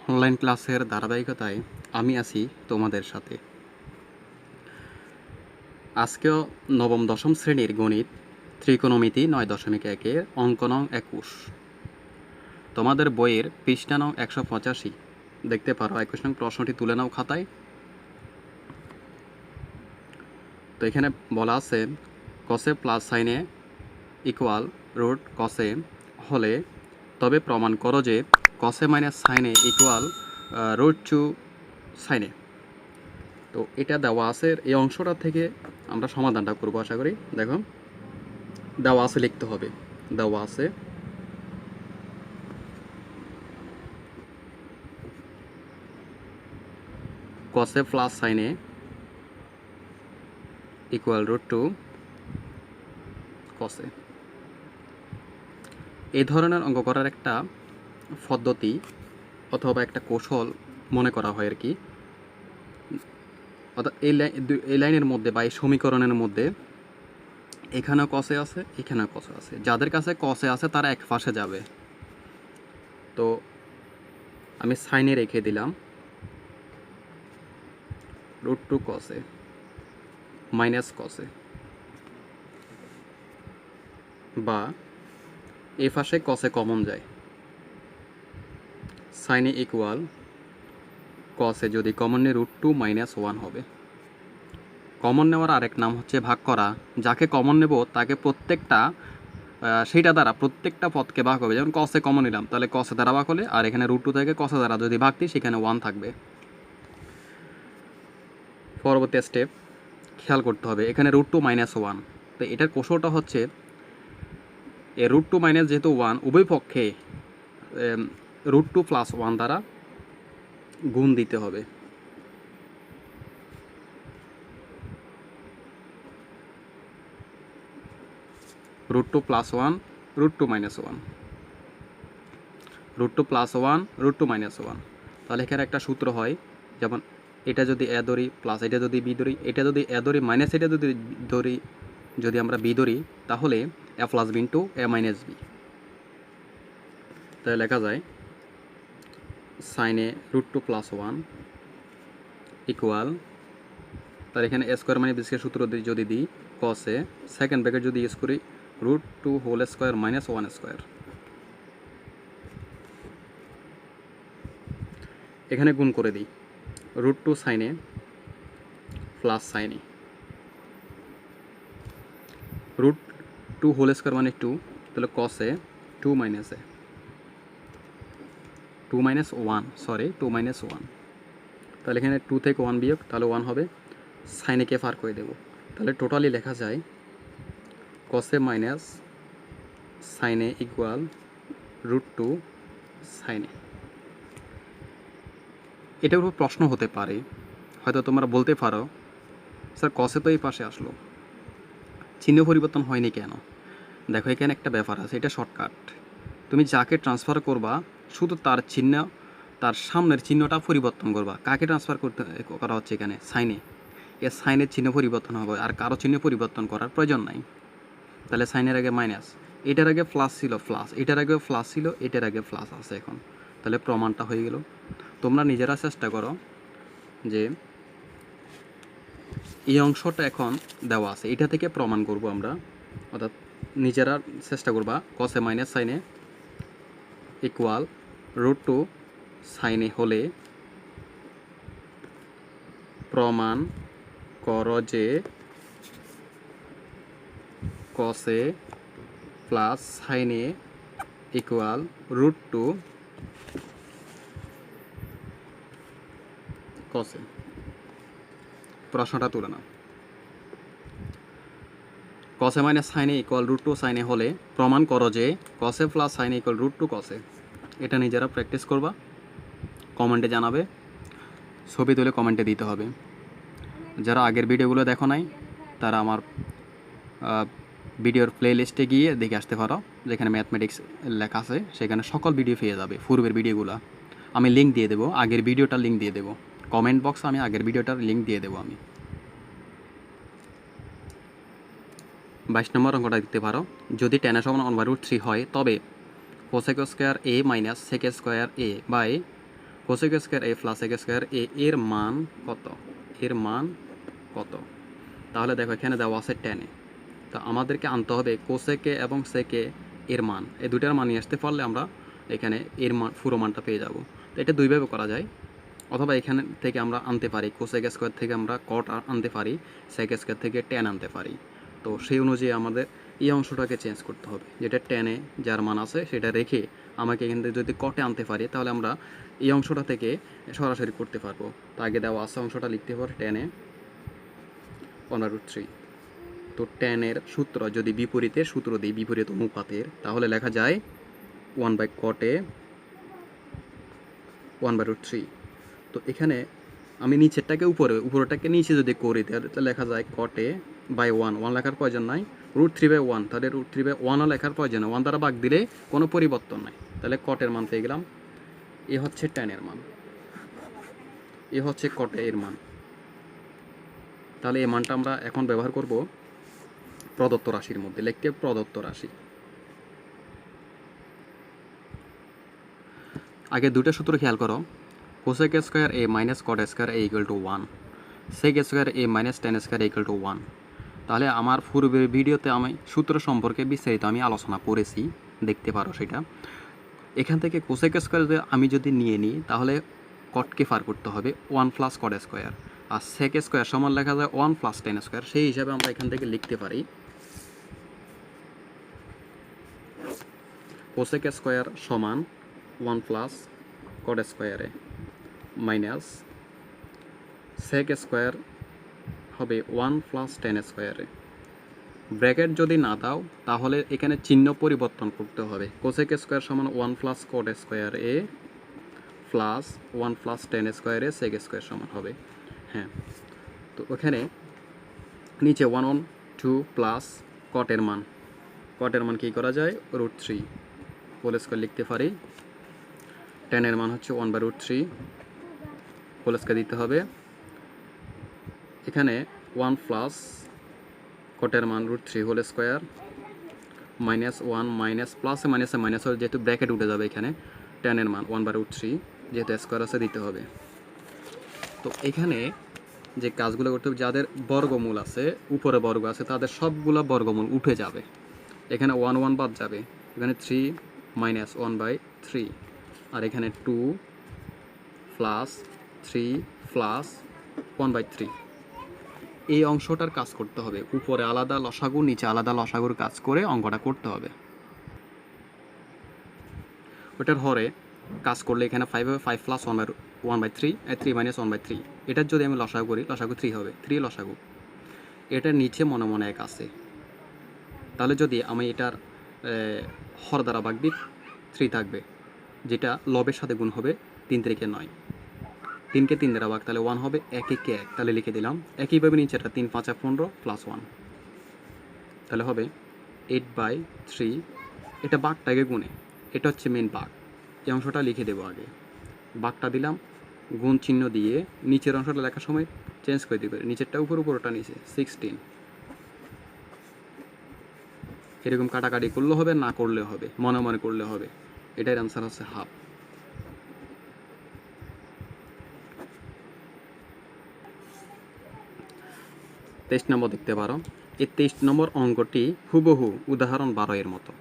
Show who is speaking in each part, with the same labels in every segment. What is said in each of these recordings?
Speaker 1: Online ক্লাসের ধারাবাহিকতায় আমি আছি তোমাদের সাথে। আজকেও নবম দশম শ্রেণীর গণিত ত্রিকোণমিতি 9.1-এর অঙ্ক নং 21 তোমাদের বইয়ের পৃষ্ঠা নং 185 দেখতে পারো। 21 নং প্রশ্নটি তুলে নাও খাতায়। তো এখানে বলা আছে কসে প্লাস সাইনে ইকুয়াল রুট কসে হলে তবে প্রমাণ করো যে কসে মাইনাস সাইনে ইকুয়াল রুট টু সাইনে। তো এটা দেওয়া আছে, এই অংশটা থেকে আমরা সমাধানটা করব আশা করি। দেখো দেওয়া আছে, লিখতে হবে দেওয়া আছে কসে প্লাস সাইনে ইকুয়াল রুট টু কসে। এই ধরনের অঙ্ক করার একটা পদ্ধতি অথবা একটা কৌশল মনে করা হয় আর কি। অর্থাৎ এই লাইনের মধ্যে বা এই সমীকরণের মধ্যে এখানেও কসে আছে, এখানেও কসে আছে। যাদের কাছে কসে আছে তারা এক পাশে যাবে। তো আমি সাইনে রেখে দিলাম রুট টু কসে মাইনাস কসে, বা এ পাশে কসে কমন যায়, সাইনে ইকুয়াল কসে যদি কমন নিয়ে রুট টু মাইনাস 1 হবে। কমন নেওয়ার আরেক নাম হচ্ছে ভাগ করা। যাকে কমন নেব তাকে প্রত্যেকটা সেইটা দ্বারা প্রত্যেকটা পদকে ভাগ হবে। যেমন কসে কমন নিলাম, তাহলে কসে দ্বারা ভাগ হলে, আর এখানে রুট টু থেকে কসে দ্বারা যদি ভাগ দিই সেখানে 1 থাকবে। পরবর্তী স্টেপ খেয়াল করতে হবে, এখানে রুট টু মাইনাস 1। তো এটার কৌশলটা হচ্ছে এ রুট টু মাইনাস যেহেতু 1, উভয় পক্ষে রুট টু প্লাস 1 দ্বারা গুণ দিতে হবে। Root two plus 1 root two minus 1, root two plus 1 root two minus 1। তাহলে এখানে একটা সূত্র হয়, যেমন এটা যদি এ ধরি প্লাস এটা যদি বি ধরি, এটা যদি এ ধরি মাইনাস এটা যদি ধরি, যদি আমরা বি ধরি তাহলে এ plus B into A minus B. তাহলে লেখা যায় সাইনে রুট টু প্লাস 1 ইকুয়াল, তাহলে এখানে এ স্কোয়ার মানে বিস্কের সূত্র যদি দিই কসে সেকেন্ড ব্র্যাকেট যদি ইউজ করি root two whole square minus 1 square. এখানে গুণ করে দিই root two sine A plus sine A, root two whole square মানে 2, তাহলে কসে 2 মাইনাসে 2 মাইনাস 1, সরি 2 মাইনাস 1। তাহলে এখানে 2 থেকে 1 বিয়োগ, তাহলে 1 হবে। সাইনে কে ফার করে দেব, তাহলে টোটালি লেখা যায় কসে মাইনাস সাইনে ইকুয়াল রুট টু সাইনে। এটার উপর প্রশ্ন হতে পারে, হয়তো তোমরা বলতে পারো স্যার কসে তো এই পাশে আসলো, চিহ্ন পরিবর্তন হয়নি কেন? দেখো এখানে একটা ব্যাপার আছে, এটা শর্টকাট। তুমি যাকে ট্রান্সফার করবা শুধু তার চিহ্ন, তার সামনের চিহ্নটা পরিবর্তন করবা। কাকে ট্রান্সফার করা হচ্ছে এখানে? সাইনে। এ সাইনের চিহ্ন পরিবর্তন হবে, আর কারো চিহ্ন পরিবর্তন করার প্রয়োজন নাই। তাহলে সাইনের আগে মাইনাস, এটার আগে প্লাস ছিল, প্লাস এটার আগে প্লাস ছিল, এটার আগে প্লাস আছে এখন। তাহলে প্রমাণটা হয়ে গেল। তোমরা নিজেরা চেষ্টা করো যে এই অংশটা এখন দেওয়া আছে, এটা থেকে প্রমাণ করব আমরা। অর্থাৎ নিজেরা চেষ্টা করবা কসে মাইনাস সাইনে ইকুয়াল রুট টু সাইনে হলে প্রমাণ করো যে কসে প্লাস সাইনে ইকুয়াল রুট টু কসে। প্রশ্নটা তুলে নাও, কসে মাইনাস সাইনে ইকুয়াল রুট টু সাইনে হলে প্রমাণ করো যে কসে প্লাস সাইনে ইকুয়াল রুট টু কসে। এটা নিজেরা প্র্যাকটিস করবা, কমেন্টে জানাবে, ছবি তুলে কমেন্টে দিতে হবে। যারা আগের ভিডিওগুলো দেখো নাই তারা আমার ভিডিওর প্লে লিস্টে গিয়ে দেখে আসতে পারো, যেখানে ম্যাথমেটিক্স লেখা আছে সেখানে সকল ভিডিও পেয়ে যাবে। পূর্বের ভিডিওগুলো আমি লিঙ্ক দিয়ে দেবো, আগের ভিডিওটার লিঙ্ক দিয়ে দেবো, কমেন্ট বক্সে আমি আগের ভিডিওটার লিঙ্ক দিয়ে দেবো। আমি 22 নম্বর অঙ্কটা দিতে পারো, যদি tan সমান 1/√3 হয় তবে cosec square A minus sec square A by cosec square A plus sec square A এর মান কত, এর মান কত? তাহলে দেখো এখানে দেওয়া আছে টেনে, তো আমাদেরকে আনতে হবে কোসেকে এবং সেকে এর মান, এই দুইটার মান নিয়ে আসতে পারলে আমরা এখানে এর মান পুরো মানটা পেয়ে যাব। তো এটা দুইভাবে করা যায়, অথবা এখানে থেকে আমরা আনতে পারি কোসেক স্কোয়ার থেকে আমরা কট আনতে পারি, সেক স্কোয়ার থেকে টেন আনতে পারি। তো সেই অনুযায়ী আমাদের এই অংশটাকে চেঞ্জ করতে হবে, যেটা টেনে যার মান আছে সেটা রেখে আমাকে এখান থেকে যদি কটে আনতে পারি তাহলে আমরা এই অংশটা থেকে সরাসরি করতে পারবো। তো আগে দেওয়া আছে অংশটা লিখতে পারি টেনে 1/3। তো টেনের সূত্র যদি বিপরীতে সূত্র দিই, বিপরীত অনুপাতের, তাহলে লেখা যায় 1/cot এ 1/3। তো এখানে আমি নিচেরটাকে উপরেরটাকে নিচে যদি করি তাহলে লেখা যায় cot এ বাই 1 লেখার প্রয়োজন নাই, √3/1, তাহলে √3/1ও লেখার প্রয়োজন নেই, 1 দ্বারা ভাগ দিলে কোনো পরিবর্তন নাই। তাহলে কটের মান পেয়ে গেলাম, এ হচ্ছে টেনের মান, এ হচ্ছে কটে এর মান। তাহলে এই মানটা আমরা এখন ব্যবহার করব প্রদত্ত রাশির মধ্যে, লিখতে প্রদত্ত রাশি। আগে দুটো সূত্র খেয়াল করো, cosec square A minus cot square A equal to 1, sec square A minus tan square equal to 1। তাহলে আমার পূর্বের ভিডিওতে আমি সূত্র সম্পর্কে বিস্তারিত আমি আলোচনা করেছি, দেখতে পারো সেটা। এখান থেকে কোসেক স্কোয়ার আমি যদি নিয়ে নিই তাহলে কটকে ফার করতে হবে 1 প্লাস কট স্কোয়ার, আর সেক স্কোয়ার সমান লেখা যায় 1 প্লাস টেন স্কোয়ার। সেই হিসাবে আমরা এখান থেকে লিখতে পারি কোসেক স্কোয়ার সমান 1 প্লাস কট স্কোয়ারে মাইনাস সেক স্কোয়ার হবে 1 প্লাস টেন স্কোয়ারে। ব্র্যাকেট যদি না দাও তাহলে এখানে চিহ্ন পরিবর্তন করতে হবে, কোসেক স্কোয়ার সমান 1 plus cot square A plus 1 plus ten স্কোয়ারে সেক স্কোয়ার সমান হবে। হ্যাঁ, তো ওখানে নিচে 1 2 প্লাস কটের মান কী করা যায়, √3 হোল স্কোয়ার লিখতে পারি। টেনের মান হচ্ছে 1/√3 হোল স্কোয়ার দিতে হবে। এখানে 1 প্লাস কটের মান √3 হোল স্কোয়ার মাইনাস 1 মাইনাস প্লাসে মাইনাসে মাইনাস, যেহেতু ব্র্যাকেট উঠে যাবে এখানে, টেনের মান 1/√3 যেহেতু স্কোয়ার আছে দিতে হবে। তো এখানে যে কাজগুলো করতে হবে, যাদের বর্গমূল আছে উপরে বর্গ আছে তাদের সবগুলো বর্গমূল উঠে যাবে, এখানে 1 1 বাদ যাবে, এখানে 3 মাইনাস 1/3, আর এখানে 2 প্লাস 3 প্লাস 1/3। এই অংশটার কাজ করতে হবে, উপরে আলাদা লসাগু নিচে আলাদা লসাগুর কাজ করে অঙ্কটা করতে হবে। ওটার হরে কাজ করলে এখানে 5 হবে, 5 প্লাস 1/3 3 মাইনাস 1/3। এটার যদি আমি লসাগু করি লসাগু 3 হবে, 3 লসাগু। এটার নিচে মনে মনে 1 আছে, তাহলে যদি আমি এটার হর দ্বারা ভাগ দিই 3 থাকবে, যেটা লবের সাথে গুণ হবে 3 3 9, 3কে 3 দ্বারা ভাগ, তাহলে 1 হবে, 1 1 1, তাহলে লিখে দিলাম। একইভাবে নিচেটা 3 5 15 প্লাস 1, তাহলে হবে 8/3। এটা ভাগটাকে গুণে, এটা হচ্ছে মেন ভাগ, এই অংশটা লিখে দেবো আগে, ভাগটা দিলাম, গুণ চিহ্ন দিয়ে নিচের অংশটা লেখার সময় চেঞ্জ করে দিবে, নিচেরটা উপরটা নিচে 16। এরকম কাটাকাটি করলেও হবে, না করলেও হবে, মনে মনে করলে হবে। এটার অ্যান্সার হচ্ছে হাফ। তেইশ নম্বর দেখতে পারো, এই 23 নম্বর অঙ্কটি হুবহু উদাহরণ 12 এর মতো।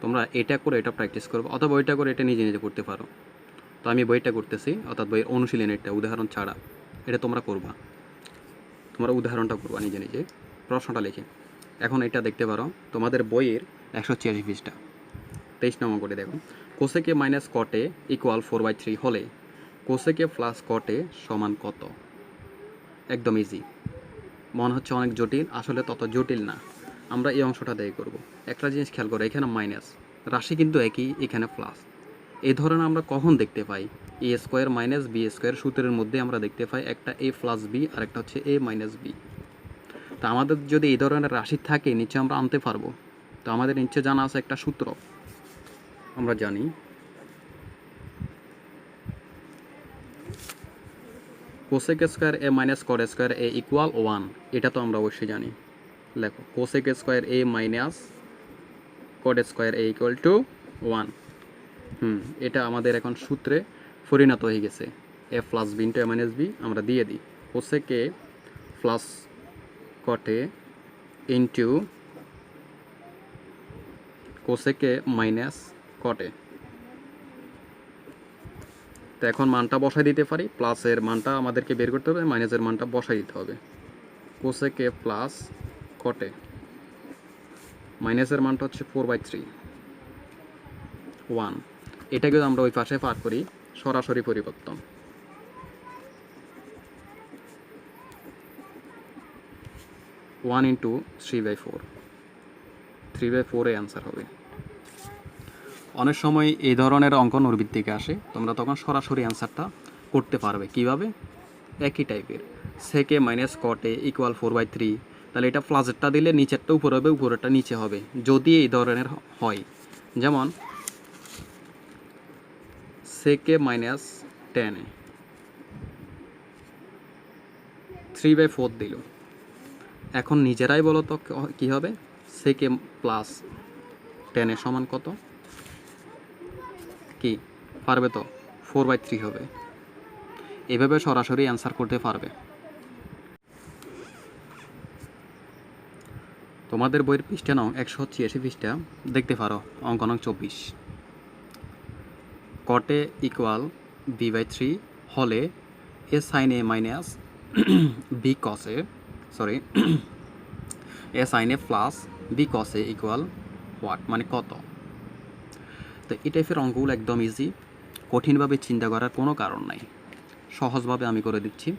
Speaker 1: তোমরা এটা করে এটা প্র্যাকটিস করবে, অথবা বইটা করে এটা নিজে নিজে করতে পারো। তো আমি বইটা করতেছি, অর্থাৎ বইয়ের অনুশীলনীটা উদাহরণ ছাড়া, এটা তোমরা করবা, তোমরা উদাহরণটা করবা নিজে নিজে প্রশ্নটা লিখে। এখন এটা দেখতে পারো তোমাদের বইয়ের 186 পৃষ্ঠা, 23 নম্বর করে দেখো, কোসেকে মাইনাস কটে ইকুয়াল 4/3 হলে কোসেকে প্লাস কটে সমান কত? একদম ইজি, মনে হচ্ছে অনেক জটিল, আসলে তত জটিল না। আমরা এই অংশটা দিয়ে করব। একটা জিনিস খেয়াল করো, এখানে মাইনাস, রাশি কিন্তু একই, এখানে প্লাস। এই ধরনের আমরা কখন দেখতে পাই, এ স্কোয়ার মাইনাস বি স্কোয়ার সূত্রের মধ্যে আমরা দেখতে পাই একটা এ প্লাস বি আর একটা হচ্ছে এ মাইনাস বি। তো আমাদের যদি এই ধরনের রাশি থাকে নিচে আমরা আনতে পারবো। তো আমাদের নিচে জানা আছে একটা সূত্র, আমরা জানি cosec square A minus cot square A equal 1, এটা তো আমরা অবশ্যই জানি। লেখো cosec square A minus cot square A equal to 1। এটা আমাদের এখন সূত্রে পরিণত হয়ে গেছে। A plus B into A minus B আমরা দিয়ে দিই cosec A plus cot A into cosec A minus cot A. তো এখন মানটা বসাই দিতে পারি, প্লাসের মানটা আমাদেরকে বের করতে হবে, মাইনাসের মানটা বসাই দিতে হবে। কোসেকে প্লাস কটে, মাইনাসের মানটা হচ্ছে 4/3 1। এটাকে আমরা ওই পাশে পার করি, সরাসরি পরিবর্তন। ওয়ান ইন্টু 3/4, 3/4 অ্যান্সার হবে। অনেক সময় এই ধরনের অঙ্ক নৈর্বিত থেকে আসে, তোমরা তখন সরাসরি অ্যান্সারটা করতে পারবে। কিভাবে? একই টাইপের, সেকে মাইনাস কটে ইকুয়াল 4/3, তাহলে এটা প্লাসেরটা দিলে নিচেরটা উপরে হবে, উপরেরটা নিচে হবে, যদি এই ধরনের হয়। যেমন সেকে মাইনাস 10 3/4 দিল। এখন নিজেরাই বলো তো কী হবে? সেকে প্লাস 10 সমান কত? কি পারবে তো? 4/3 হবে। এভাবে সরাসরি অ্যান্সার করতে পারবে। তোমাদের বইয়ের পৃষ্ঠা নং 186 পৃষ্ঠা দেখতে পারো, অঙ্ক নং 24। কটে ইকুয়াল b/3 হলে A sine A minus B cos A, sorry A sine A plus B cos A equal what, মানে কত? তো এই টাইপের অঙ্কগুলো একদম ইজি, কঠিনভাবে চিন্তা করার কোনো কারণ নাই, সহজভাবে আমি করে দিচ্ছি।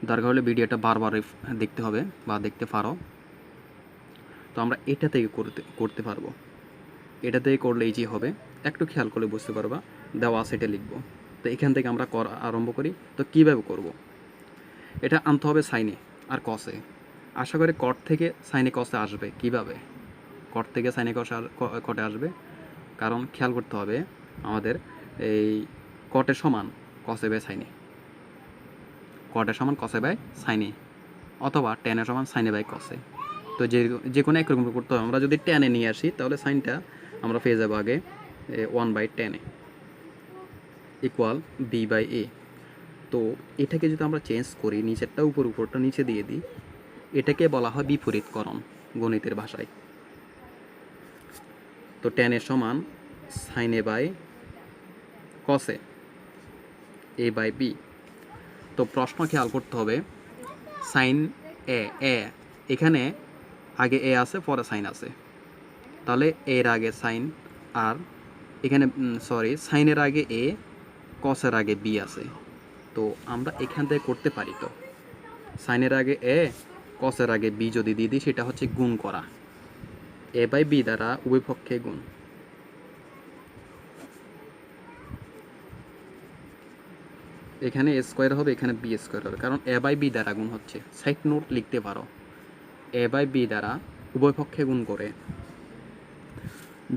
Speaker 1: দরকার হলে ভিডিওটা বারবার দেখতে হবে বা দেখতে পারো। তো আমরা এটা থেকে করতে পারবো, এটা থেকে করলে ইজি হবে। একটু খেয়াল করলে বুঝতে পারবা, দেওয়া আছে এটা লিখবো। তো এখান থেকে আমরা আরম্ভ করি। তো কীভাবে করব? এটা আনতে হবে সাইনে আর কসে। আশা করি কট থেকে সাইনে কসে আসবে। কিভাবে কট থেকে সাইনে কটে আসবে? কারণ খেয়াল করতে হবে আমাদের, এই কটের সমান কসে বাই সাইনে, কটের সমান কসে বাই সাইনে, অথবা টেনের সমান সাইনে বাই কসে। তো যে কোনো একরকম করতে হবে। আমরা যদি টেনে নিয়ে আসি তাহলে সাইনটা আমরা পেয়ে যাবো আগে 1/10 ইকুয়াল b/a। তো এটাকে যদি আমরা চেঞ্জ করি, নিচেরটা উপরটা নিচে দিয়ে দিই, এটাকে বলা হয় বিপরীতকরণ গণিতের ভাষায়। তো টেনের সমান সাইন এ বাই কসে a/b। তো প্রশ্ন খেয়াল করতে হবে, সাইন এ এখানে আগে এ আছে, পরে সাইন আছে, তাহলে এর আগে সাইন, আর এখানে সাইনের আগে এ, কসের আগে বি আছে। তো আমরা এখান থেকে করতে পারি, তো সাইনের আগে এ, কসের আগে বি যদি দিয়ে দিই, সেটা হচ্ছে গুণ করা, a/b দ্বারা উভয় পক্ষে গুণ। এখানে a স্কোয়ার হবে, এখানে b স্কোয়ার হবে, কারণ a/b দ্বারা গুণ হচ্ছে। সাইড নোট লিখতে পারো, a/b দ্বারা উভয় পক্ষে গুণ করে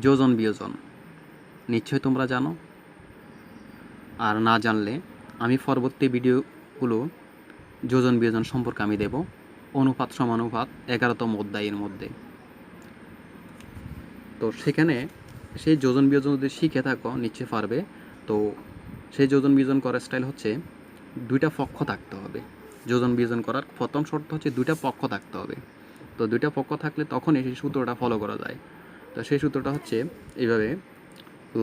Speaker 1: যোজন বিয়োজন নিশ্চয়ই তোমরা জানো। আর না জানলে আমি পরবর্তী ভিডিওগুলো যোজন বিয়োজন সম্পর্কে আমি দেব, অনুপাত সমানুপাত 11তম অধ্যায়ের মধ্যে। তো সেখানে সেই যোজন বিয়োজন যদি শিখে থাকো নিশ্চয়ই পারবে। তো সেই যোজন বিয়োজন করার স্টাইল হচ্ছে, দুইটা পক্ষ থাকতে হবে। যোজন বিয়োজন করার প্রথম শর্ত হচ্ছে দুইটা পক্ষ থাকতে হবে। তো দুইটা পক্ষ থাকলে তখন এই সূত্রটা ফলো করা যায়। তো সেই সূত্রটা হচ্ছে এইভাবে,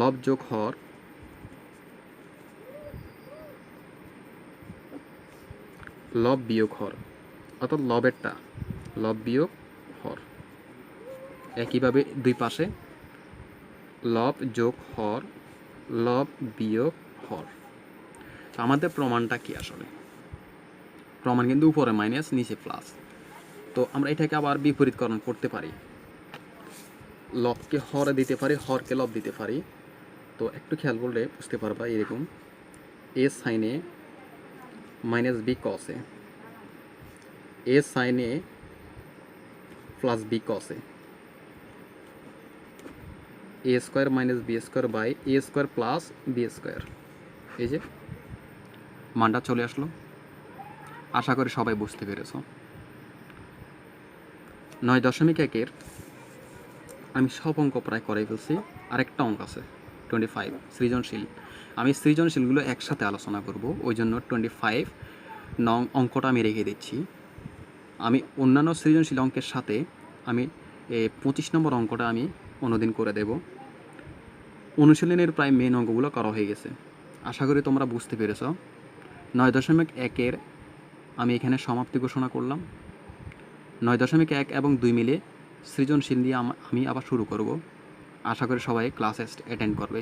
Speaker 1: লব যোগ হর লব বিয়োগ হর, অর্থাৎ লবেরটা লব বিয়োগ হর। একইভাবে দুই পাশে লব যোগ হর, লব বিয়োগ হর। আমাদের প্রমাণটা কি আসলে? প্রমাণ কিন্তু উপরে মাইনাস, নিচে প্লাস। তো আমরা এটাকে আবার বিপরীতকরণ করতে পারি, লবকে হরে দিতে পারি, হরকে লব দিতে পারি। তো একটু খেয়াল করলে বুঝতে পারবা, এরকম এ সাইনে minus B cos A, A sine A plus B cos A, A square minus B square by A square plus B square. এই যে মানটা চলে আসলো। আশা করি সবাই বুঝতে পেরেছ। 9.1 আমি সব অঙ্ক প্রায় করাই ফেলছি, আরেকটা অঙ্ক আছে, একটু 25 সৃজনশীল। আমি সৃজনশীলগুলো একসাথে আলোচনা করব, ওই জন্য 25 নং অঙ্কটা আমি রেখে দিচ্ছি। আমি অন্যান্য সৃজনশীল অঙ্কের সাথে আমি 25 নম্বর অঙ্কটা আমি অন্যদিন করে দেব। অনুশীলনের প্রায় মেন অঙ্কগুলো করা হয়ে গেছে, আশা করি তোমরা বুঝতে পেরেছ। 9.1-এর আমি এখানে সমাপ্তি ঘোষণা করলাম। 9.1 এবং 2 মিলে সৃজনশীল দিয়ে আমি আবার শুরু করব। আশা করি সবাই ক্লাস অ্যাটেন্ড করবে।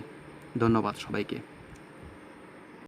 Speaker 1: ধন্যবাদ সবাইকে।